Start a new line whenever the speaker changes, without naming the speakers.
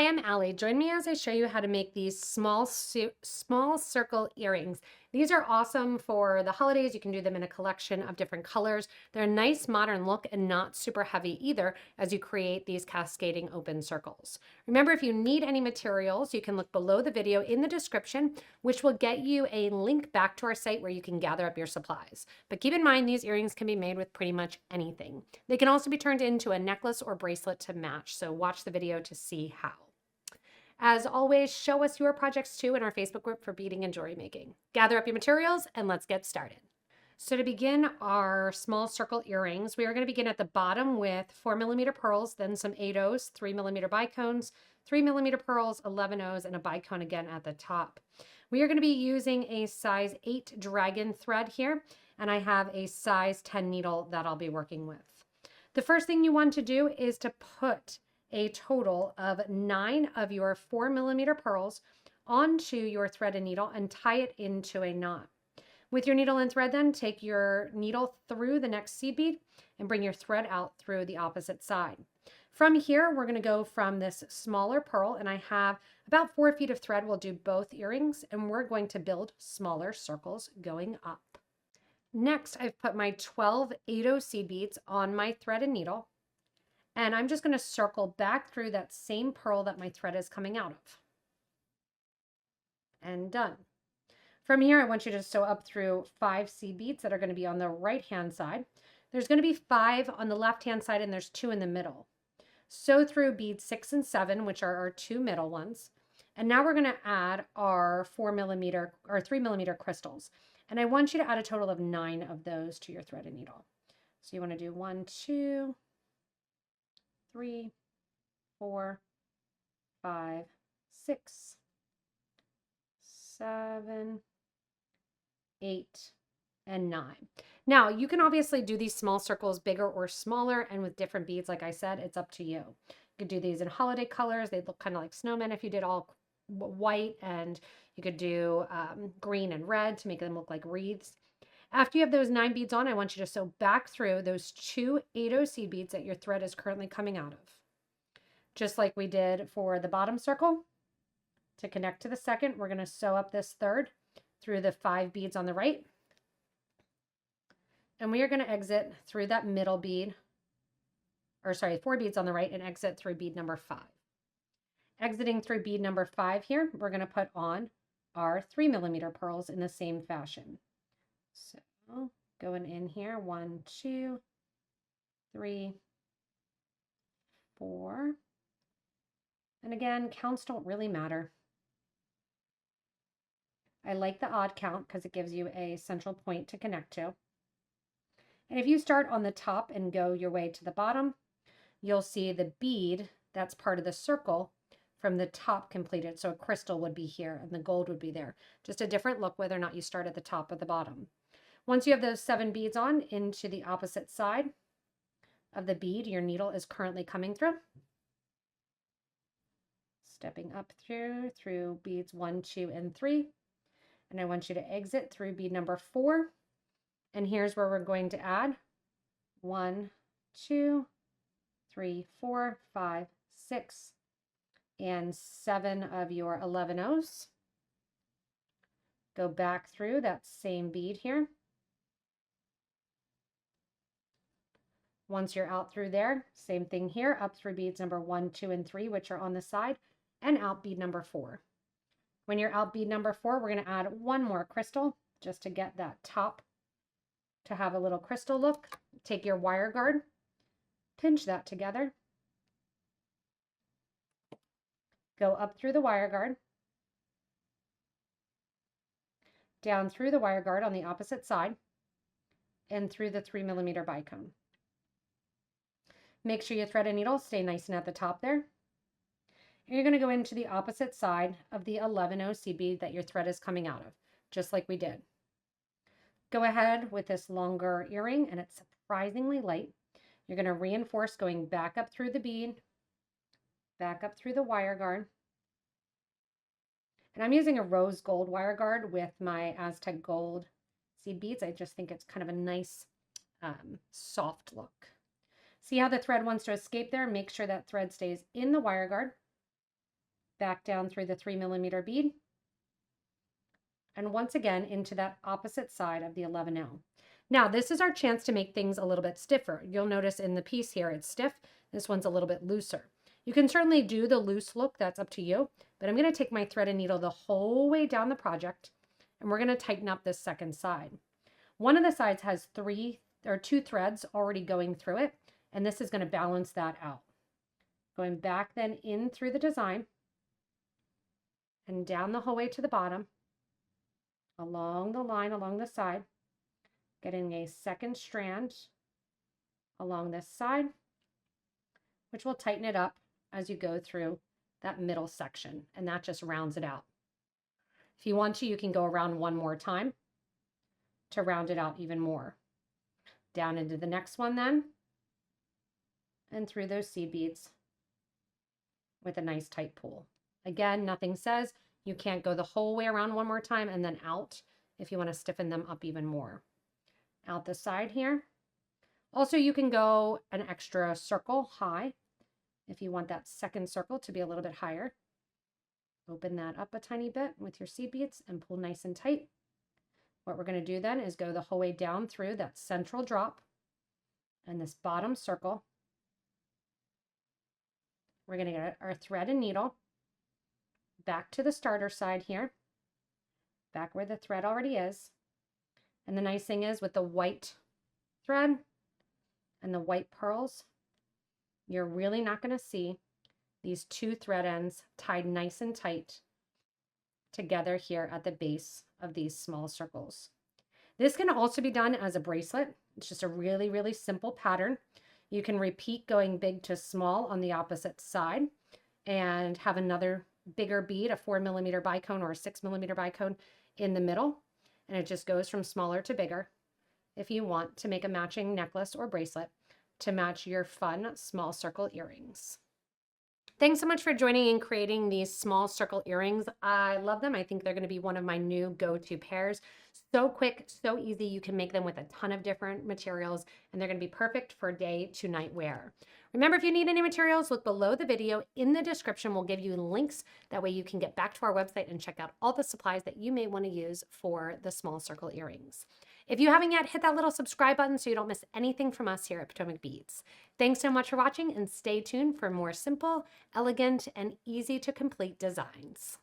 Hi, I'm Allie. Join me as I show you how to make these small circle earrings. These are awesome for the holidays. You can do them in a collection of different colors. They're a nice modern look and not super heavy either as you create these cascading open circles. Remember, if you need any materials, you can look below the video in the description, which will get you a link back to our site where you can gather up your supplies. But keep in mind, these earrings can be made with pretty much anything. They can also be turned into a necklace or bracelet to match, so watch the video to see how. As always, show us your projects too in our Facebook group for beading and jewelry making. Gather up your materials and let's get started. So to begin our small circle earrings, we are going to begin at the bottom with 4mm pearls, then some 8/0s, 3mm bicones, 3mm pearls, 11/0s, and a bicone again at the top. We are going to be using a size 8 dragon thread here, and I have a size 10 needle that I'll be working with. The first thing you want to do is to put a total of 9 of your 4mm pearls onto your thread and needle and tie it into a knot. With your needle and thread then, take your needle through the next seed bead and bring your thread out through the opposite side. From here, we're going to go from this smaller pearl, and I have about 4 feet of thread. We'll do both earrings, and we're going to build smaller circles going up. Next, I've put my 12 8/0 seed beads on my thread and needle. And I'm just going to circle back through that same pearl that my thread is coming out of. And done. From here, I want you to sew up through 5 seed beads that are going to be on the right-hand side. There's going to be 5 on the left-hand side, and there's 2 in the middle. Sew through beads 6 and 7, which are our 2 middle ones. And now we're going to add our 4mm or 3mm crystals. And I want you to add a total of 9 of those to your thread and needle. So you want to do 1, 2, 3, 4, 5, 6, 7, 8, and 9. Now, you can obviously do these small circles bigger or smaller and with different beads. Like I said, it's up to you. You could do these in holiday colors. They look kind of like snowmen if you did all white, and you could do green and red to make them look like wreaths. After you have those 9 beads on, I want you to sew back through those 2 8/0 seed beads that your thread is currently coming out of. Just like we did for the bottom circle, to connect to the second, we're going to sew up this third through the 5 beads on the right. And we are going to exit through that middle bead, or sorry, 4 beads on the right, and exit through bead number 5. Exiting through bead number 5 here, we're going to put on our 3mm pearls in the same fashion. So going in here, 1, 2, 3, 4. And again, counts don't really matter. I like the odd count because it gives you a central point to connect to. And if you start on the top and go your way to the bottom, you'll see the bead that's part of the circle from the top completed. So a crystal would be here and the gold would be there. Just a different look whether or not you start at the top or the bottom. Once you have those 7 beads on into the opposite side of the bead your needle is currently coming through. Stepping up through beads 1, 2, and 3. And I want you to exit through bead number 4. And here's where we're going to add 1, 2, 3, 4, 5, 6, and 7 of your 11/0s. Go back through that same bead here. Once you're out through there, same thing here, up through beads number 1, 2, and 3, which are on the side, and out bead number 4. When you're out bead number 4, we're going to add 1 more crystal just to get that top to have a little crystal look. Take your wire guard, pinch that together, go up through the wire guard, down through the wire guard on the opposite side, and through the 3mm bicone. Make sure your thread and needle stay nice and at the top there. And you're going to go into the opposite side of the 11/0 seed bead that your thread is coming out of, just like we did. Go ahead with this longer earring, and it's surprisingly light. You're going to reinforce going back up through the bead, back up through the wire guard. And I'm using a rose gold wire guard with my Aztec gold seed beads. I just think it's kind of a nice soft look. See how the thread wants to escape there? Make sure that thread stays in the wire guard. back down through the 3mm bead, and once again into that opposite side of the 11L. Now, this is our chance to make things a little bit stiffer. You'll notice in the piece here, it's stiff. This one's a little bit looser. You can certainly do the loose look, that's up to you, but I'm gonna take my thread and needle the whole way down the project, and we're gonna tighten up this second side. One of the sides has 2 threads already going through it, and this is gonna balance that out. Going back then in through the design, and down the whole way to the bottom, along the line, along the side, getting a second strand along this side, which will tighten it up as you go through that middle section, and that just rounds it out. If you want to, you can go around one more time to round it out even more. Down into the next one then, and through those seed beads with a nice tight pull. Again, nothing says you can't go the whole way around one more time and then out if you want to stiffen them up even more. Out the side here. Also, you can go an extra circle high if you want that second circle to be a little bit higher. Open that up a tiny bit with your seed beads and pull nice and tight. What we're going to do then is go the whole way down through that central drop and this bottom circle. We're going to get our thread and needle back to the starter side here, back where the thread already is. And the nice thing is with the white thread and the white pearls, you're really not going to see these 2 thread ends tied nice and tight together here at the base of these small circles. This can also be done as a bracelet. It's just a really, really simple pattern. You can repeat going big to small on the opposite side and have another bigger bead, a 4mm bicone or a 6mm bicone in the middle. And it just goes from smaller to bigger if you want to make a matching necklace or bracelet to match your fun small circle earrings. Thanks so much for joining and creating these small circle earrings. I love them. I think they're going to be one of my new go-to pairs. So quick, so easy. You can make them with a ton of different materials, and they're going to be perfect for day to night wear. Remember, if you need any materials, look below the video. In the description, we'll give you links. That way you can get back to our website and check out all the supplies that you may want to use for the small circle earrings. If you haven't yet, hit that little subscribe button so you don't miss anything from us here at Potomac Beads. Thanks so much for watching, and stay tuned for more simple, elegant, and easy to complete designs.